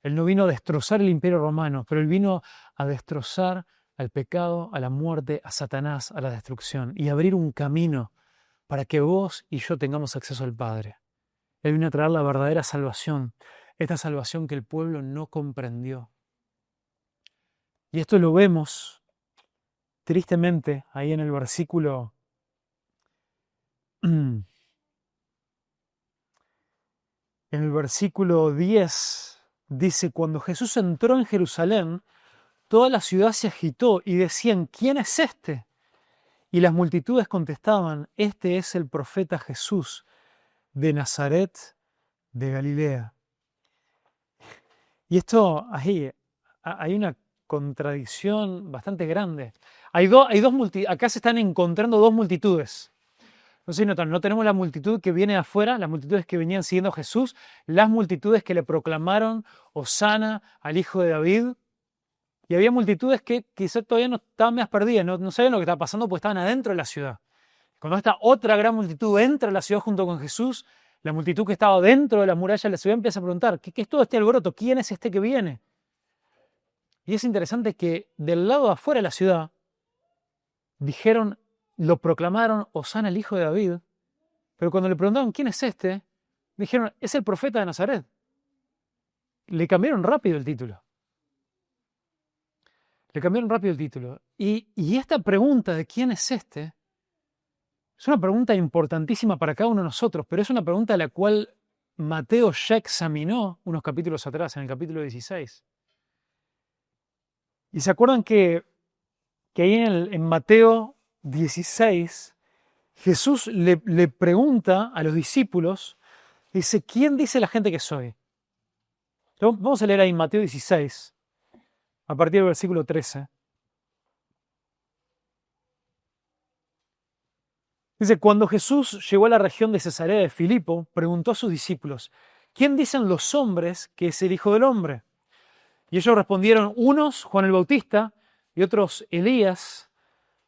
Él no vino a destrozar el imperio romano, pero él vino a destrozar al pecado, a la muerte, a Satanás, a la destrucción y abrir un camino para que vos y yo tengamos acceso al Padre. Él vino a traer la verdadera salvación, esta salvación que el pueblo no comprendió. Y esto lo vemos tristemente ahí en el versículo en el versículo 10 dice, cuando Jesús entró en Jerusalén, toda la ciudad se agitó y decían, ¿quién es este? Y las multitudes contestaban, este es el profeta Jesús de Nazaret de Galilea. Y esto, ahí, hay una contradicción bastante grande. Acá se están encontrando 2 multitudes. No sé si notan, no tenemos la multitud que viene de afuera, las multitudes que venían siguiendo a Jesús, las multitudes que le proclamaron Hosana al Hijo de David. Y había multitudes que quizás todavía no estaban más perdidas, no sabían lo que estaba pasando porque estaban adentro de la ciudad. Cuando esta otra gran multitud entra a la ciudad junto con Jesús, la multitud que estaba dentro de las murallas de la ciudad empieza a preguntar, ¿qué es todo este alboroto? ¿Quién es este que viene? Y es interesante que del lado de afuera de la ciudad dijeron, lo proclamaron Hosana el Hijo de David, pero cuando le preguntaron ¿quién es este? Dijeron, es el profeta de Nazaret. Le cambiaron rápido el título. Y esta pregunta de quién es este es una pregunta importantísima para cada uno de nosotros, pero es una pregunta a la cual Mateo ya examinó unos capítulos atrás, en el capítulo 16. Y se acuerdan que ahí en Mateo 16, Jesús le pregunta a los discípulos, dice, ¿quién dice la gente que soy? Entonces, vamos a leer ahí Mateo 16, a partir del versículo 13. Dice, cuando Jesús llegó a la región de Cesarea de Filipo, preguntó a sus discípulos, ¿quién dicen los hombres que es el Hijo del Hombre? Y ellos respondieron, unos Juan el Bautista y otros Elías,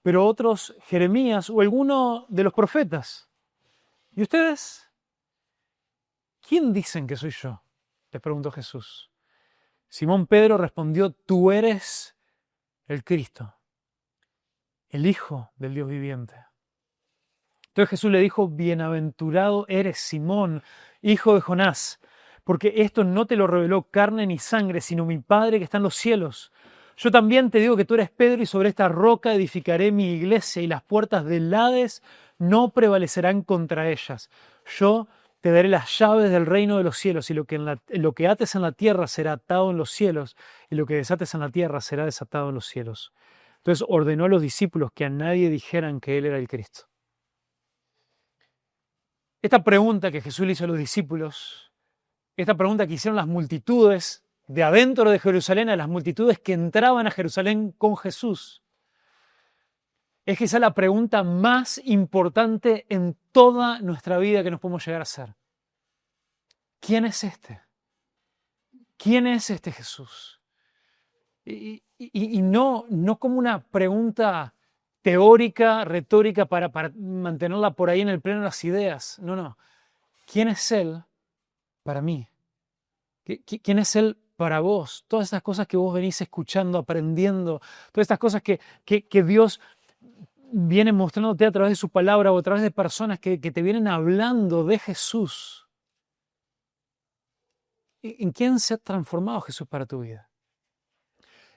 pero otros Jeremías o alguno de los profetas. ¿Y ustedes? ¿Quién dicen que soy yo? Les preguntó Jesús. Simón Pedro respondió, tú eres el Cristo, el Hijo del Dios viviente. Entonces Jesús le dijo, bienaventurado eres Simón, hijo de Jonás, porque esto no te lo reveló carne ni sangre, sino mi Padre que está en los cielos. Yo también te digo que tú eres Pedro y sobre esta roca edificaré mi iglesia y las puertas del Hades no prevalecerán contra ellas. Yo te daré las llaves del reino de los cielos y lo que ates en la tierra será atado en los cielos y lo que desates en la tierra será desatado en los cielos. Entonces ordenó a los discípulos que a nadie dijeran que él era el Cristo. Esta pregunta que Jesús le hizo a los discípulos, esta pregunta que hicieron las multitudes de adentro de Jerusalén, a las multitudes que entraban a Jerusalén con Jesús, es quizá la pregunta más importante en toda nuestra vida que nos podemos llegar a hacer. ¿Quién es este? ¿Quién es este Jesús? Y no como una pregunta teórica, retórica, para mantenerla por ahí en el pleno de las ideas. No. ¿Quién es Él para mí? ¿Quién es Él para vos? Todas estas cosas que vos venís escuchando, aprendiendo, todas estas cosas que Dios viene mostrándote a través de su palabra o a través de personas que te vienen hablando de Jesús. ¿En quién se ha transformado Jesús para tu vida?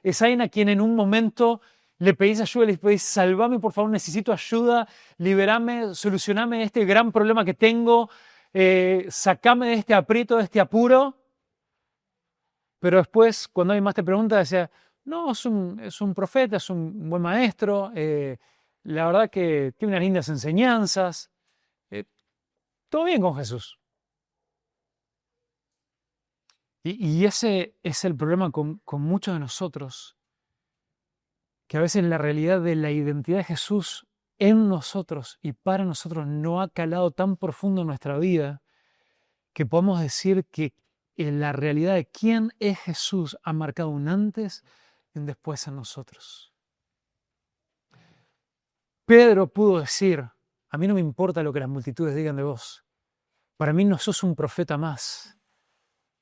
Es alguien a quien en un momento le pedís ayuda, le pedís, salvame por favor, necesito ayuda, liberame, solucioname este gran problema que tengo, sacame de este aprieto, de este apuro. Pero después, cuando alguien más te pregunta, decía, no, es un profeta, es un buen maestro, la verdad que tiene unas lindas enseñanzas, todo bien con Jesús. Y ese es el problema con muchos de nosotros, que a veces la realidad de la identidad de Jesús en nosotros y para nosotros no ha calado tan profundo en nuestra vida que podemos decir que la realidad de quién es Jesús ha marcado un antes y un después en nosotros. Pedro pudo decir, a mí no me importa lo que las multitudes digan de vos, para mí no sos un profeta más.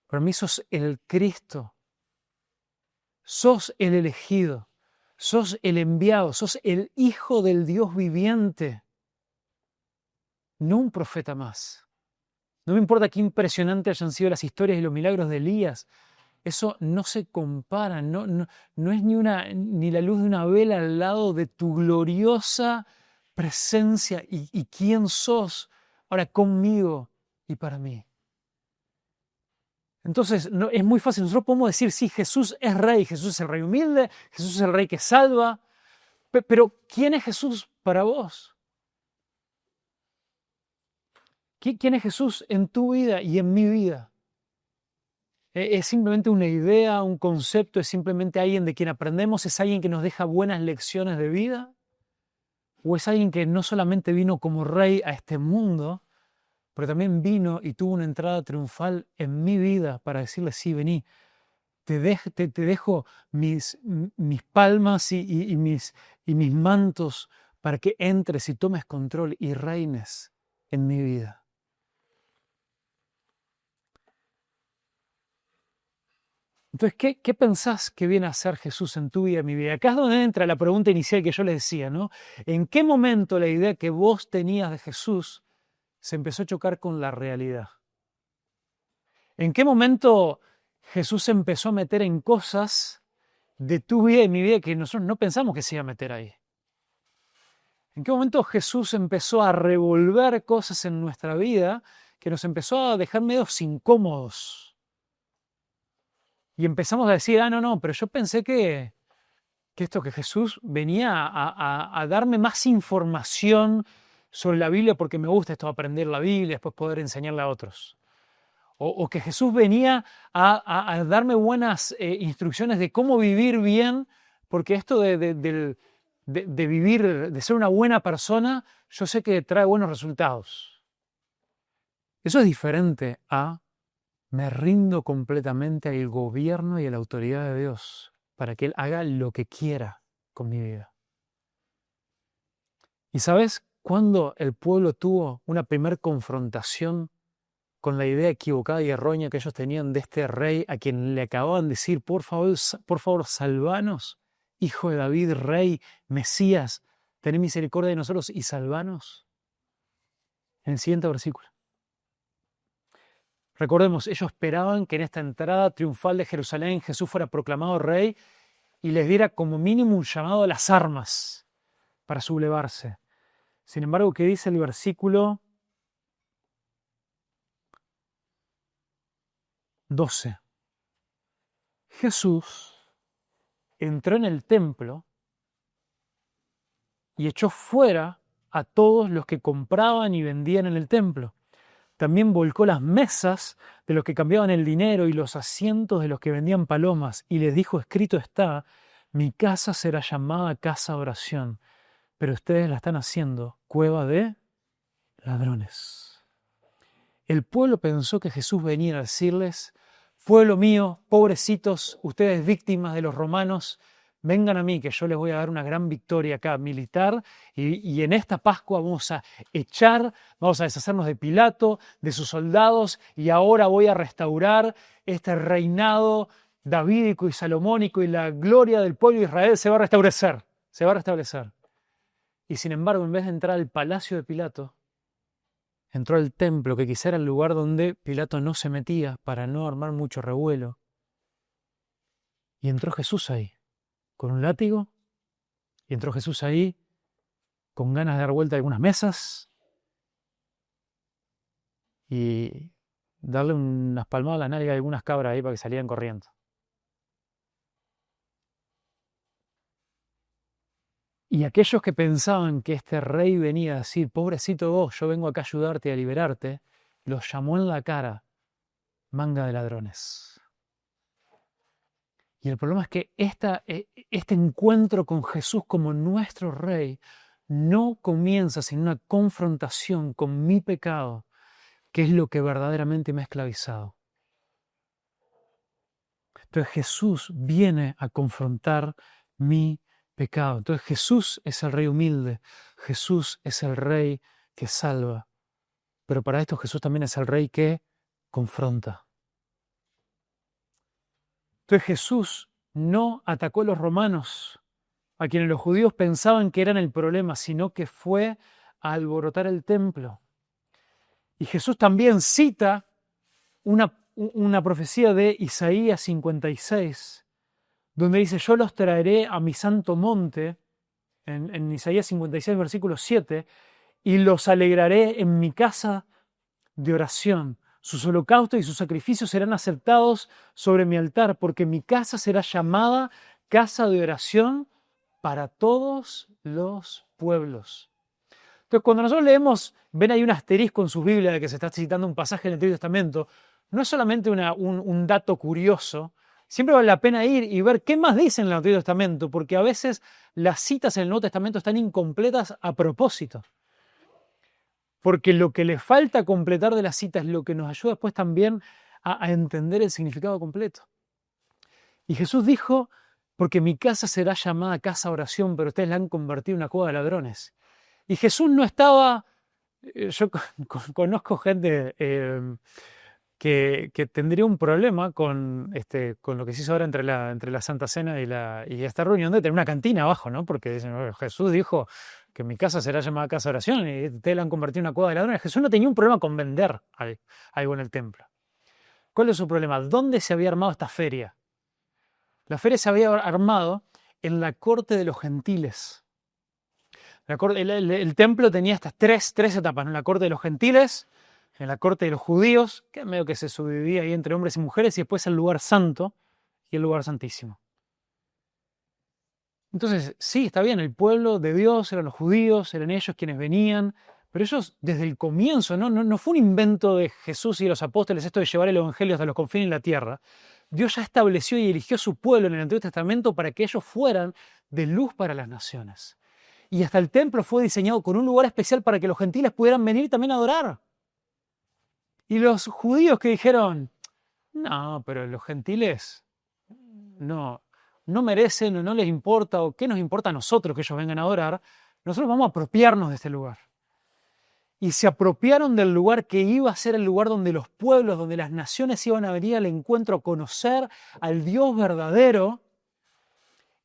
Para mí sos el Cristo, sos el elegido, sos el enviado, sos el Hijo del Dios viviente, no un profeta más. No me importa qué impresionante hayan sido las historias y los milagros de Elías, eso no se compara, no es ni la luz de una vela al lado de tu gloriosa presencia y quién sos ahora conmigo y para mí. Entonces, es muy fácil. Nosotros podemos decir, sí, Jesús es rey, Jesús es el rey humilde, Jesús es el rey que salva. Pero, ¿quién es Jesús para vos? ¿Quién es Jesús en tu vida y en mi vida? ¿Es simplemente una idea, un concepto? ¿Es simplemente alguien de quien aprendemos? ¿Es alguien que nos deja buenas lecciones de vida? ¿O es alguien que no solamente vino como rey a este mundo, pero también vino y tuvo una entrada triunfal en mi vida para decirle, sí, vení, te dejo mis palmas y mis mantos para que entres y tomes control y reines en mi vida? Entonces, ¿qué pensás que viene a hacer Jesús en tu vida y en mi vida? Acá es donde entra la pregunta inicial que yo les decía, ¿no? ¿En qué momento la idea que vos tenías de Jesús se empezó a chocar con la realidad? ¿En qué momento Jesús se empezó a meter en cosas de tu vida y mi vida que nosotros no pensamos que se iba a meter ahí? ¿En qué momento Jesús empezó a revolver cosas en nuestra vida que nos empezó a dejar medios incómodos? Y empezamos a decir, no, pero yo pensé que Jesús venía a darme más información sobre la Biblia porque me gusta esto de aprender la Biblia y después poder enseñarla a otros. O que Jesús venía a darme buenas instrucciones de cómo vivir bien, porque esto de vivir, de ser una buena persona, yo sé que trae buenos resultados. Eso es diferente a me rindo completamente al gobierno y a la autoridad de Dios para que Él haga lo que quiera con mi vida. ¿Y sabes cuándo el pueblo tuvo una primera confrontación con la idea equivocada y errónea que ellos tenían de este rey a quien le acababan de decir, por favor, salvanos, hijo de David, rey, Mesías, ten misericordia de nosotros y salvanos? en el siguiente versículo. Recordemos, ellos esperaban que en esta entrada triunfal de Jerusalén Jesús fuera proclamado rey y les diera como mínimo un llamado a las armas para sublevarse. Sin embargo, ¿qué dice el versículo 12? Jesús entró en el templo y echó fuera a todos los que compraban y vendían en el templo. También volcó las mesas de los que cambiaban el dinero y los asientos de los que vendían palomas, y les dijo: escrito está, mi casa será llamada casa de oración, pero ustedes la están haciendo cueva de ladrones. El pueblo pensó que Jesús venía a decirles: pueblo mío, pobrecitos, ustedes víctimas de los romanos, vengan a mí que yo les voy a dar una gran victoria acá militar y en esta Pascua vamos a deshacernos de Pilato, de sus soldados, y ahora voy a restaurar este reinado davídico y salomónico y la gloria del pueblo de Israel se va a restablecer. Y sin embargo, en vez de entrar al palacio de Pilato, entró al templo, que quizá era el lugar donde Pilato no se metía para no armar mucho revuelo. Y entró Jesús ahí, con un látigo, y entró Jesús ahí con ganas de dar vuelta a algunas mesas y darle unas palmadas a la nalga de algunas cabras ahí para que salieran corriendo. Y aquellos que pensaban que este rey venía a decir: pobrecito vos, yo vengo acá a ayudarte y a liberarte, los llamó en la cara manga de ladrones. Y el problema es que este encuentro con Jesús como nuestro rey no comienza sin una confrontación con mi pecado, que es lo que verdaderamente me ha esclavizado. Entonces Jesús viene a confrontar mi pecado. Entonces Jesús es el rey humilde, Jesús es el rey que salva, pero para esto Jesús también es el rey que confronta. Entonces Jesús no atacó a los romanos, a quienes los judíos pensaban que eran el problema, sino que fue a alborotar el templo. Y Jesús también cita una profecía de Isaías 56, donde dice: yo los traeré a mi santo monte, en Isaías 56, versículo 7, y los alegraré en mi casa de oración. Sus holocaustos y sus sacrificios serán aceptados sobre mi altar, porque mi casa será llamada casa de oración para todos los pueblos. Entonces, cuando nosotros leemos, ven ahí un asterisco en sus Biblias de que se está citando un pasaje del Antiguo Testamento, no es solamente un dato curioso, siempre vale la pena ir y ver qué más dice en el Antiguo Testamento, porque a veces las citas en el Nuevo Testamento están incompletas a propósito. Porque lo que le falta completar de la cita es lo que nos ayuda después también a entender el significado completo. Y Jesús dijo: porque mi casa será llamada casa de oración, pero ustedes la han convertido en una cueva de ladrones. Y Jesús no estaba... Yo conozco gente que tendría un problema con lo que se hizo ahora entre la Santa Cena y esta reunión de tener una cantina abajo, ¿no? Porque dicen: Jesús dijo que mi casa será llamada casa de oración y ustedes la han convertido en una cueva de ladrones. Jesús no tenía un problema con vender algo en el templo. ¿Cuál es su problema? ¿Dónde se había armado esta feria? La feria se había armado en la corte de los gentiles. El templo tenía estas tres etapas, ¿no? La corte de los gentiles, en la corte de los judíos, que medio que se subdividía ahí entre hombres y mujeres, y después el lugar santo y el lugar santísimo. Entonces, sí, está bien, el pueblo de Dios eran los judíos, eran ellos quienes venían, pero ellos desde el comienzo, no fue un invento de Jesús y de los apóstoles esto de llevar el evangelio hasta los confines de la tierra. Dios ya estableció y eligió su pueblo en el Antiguo Testamento para que ellos fueran de luz para las naciones. Y hasta el templo fue diseñado con un lugar especial para que los gentiles pudieran venir también a adorar. Y los judíos que dijeron: no, pero los gentiles no merecen o no les importa, o qué nos importa a nosotros que ellos vengan a adorar, nosotros vamos a apropiarnos de este lugar. Y se apropiaron del lugar que iba a ser el lugar donde los pueblos, donde las naciones iban a venir al encuentro a conocer al Dios verdadero,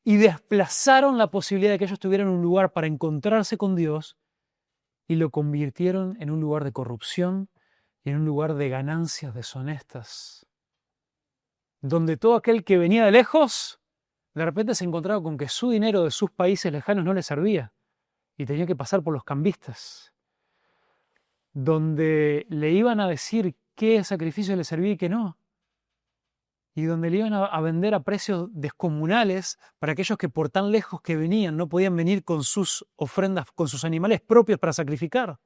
y desplazaron la posibilidad de que ellos tuvieran un lugar para encontrarse con Dios y lo convirtieron en un lugar de corrupción y en un lugar de ganancias deshonestas, donde todo aquel que venía de lejos, de repente se encontraba con que su dinero de sus países lejanos no le servía y tenía que pasar por los cambistas, donde le iban a decir qué sacrificio le servía y qué no, y donde le iban a vender a precios descomunales para aquellos que por tan lejos que venían no podían venir con sus ofrendas, con sus animales propios para sacrificar.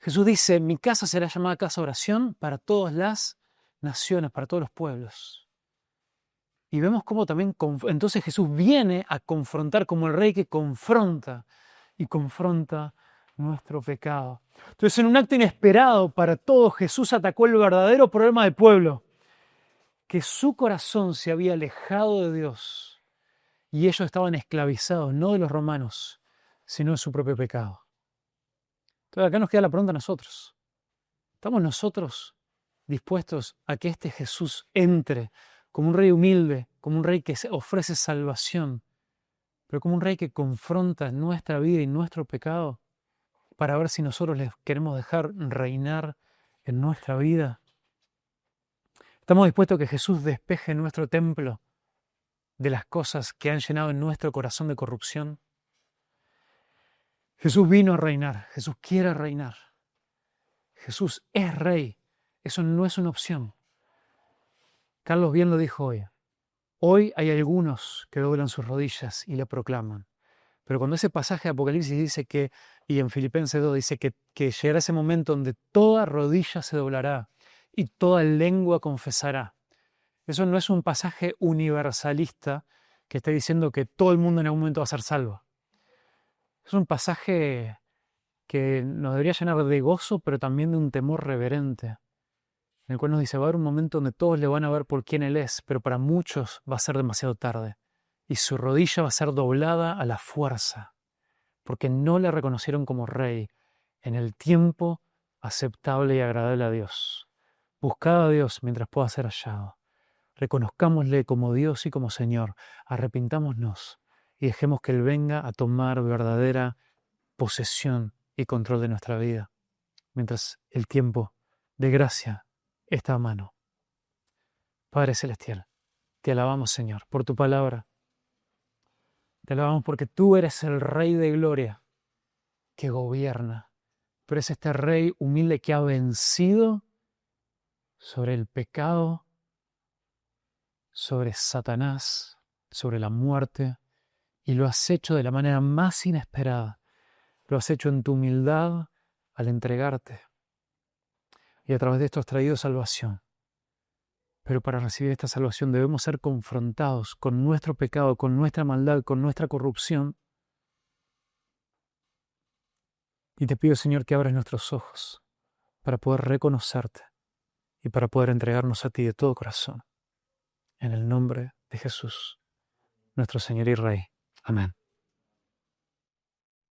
Jesús dice, mi casa será llamada casa de oración para todas las naciones, para todos los pueblos. Y vemos cómo también, entonces Jesús viene a confrontar como el rey que confronta y confronta nuestro pecado. Entonces, en un acto inesperado para todos, Jesús atacó el verdadero problema del pueblo, que su corazón se había alejado de Dios y ellos estaban esclavizados, no de los romanos, sino de su propio pecado. Entonces, acá nos queda la pregunta a nosotros. ¿Estamos nosotros dispuestos a que este Jesús entre como un rey humilde, como un rey que ofrece salvación, pero como un rey que confronta nuestra vida y nuestro pecado para ver si nosotros les queremos dejar reinar en nuestra vida? ¿Estamos dispuestos a que Jesús despeje nuestro templo de las cosas que han llenado en nuestro corazón de corrupción? Jesús vino a reinar, Jesús quiere reinar. Jesús es rey, eso no es una opción. Carlos bien lo dijo hoy. Hoy hay algunos que doblan sus rodillas y le proclaman. Pero cuando ese pasaje de Apocalipsis dice que, y en Filipenses 2 dice que llegará ese momento donde toda rodilla se doblará y toda lengua confesará. Eso no es un pasaje universalista que está diciendo que todo el mundo en algún momento va a ser salvo. Es un pasaje que nos debería llenar de gozo, pero también de un temor reverente, en el cual nos dice, va a haber un momento donde todos le van a ver por quién Él es, pero para muchos va a ser demasiado tarde, y su rodilla va a ser doblada a la fuerza, porque no le reconocieron como rey en el tiempo aceptable y agradable a Dios. Buscad a Dios mientras pueda ser hallado. Reconozcámosle como Dios y como Señor. Arrepintámonos y dejemos que Él venga a tomar verdadera posesión y control de nuestra vida, mientras el tiempo de gracia está a mano. Padre Celestial, te alabamos, Señor, por tu palabra. Te alabamos porque tú eres el Rey de gloria que gobierna, pero es este Rey humilde que ha vencido sobre el pecado, sobre Satanás, sobre la muerte, y lo has hecho de la manera más inesperada. Lo has hecho en tu humildad al entregarte. Y a través de esto has traído salvación. Pero para recibir esta salvación debemos ser confrontados con nuestro pecado, con nuestra maldad, con nuestra corrupción. Y te pido, Señor, que abras nuestros ojos para poder reconocerte y para poder entregarnos a ti de todo corazón. En el nombre de Jesús, nuestro Señor y Rey. Amén.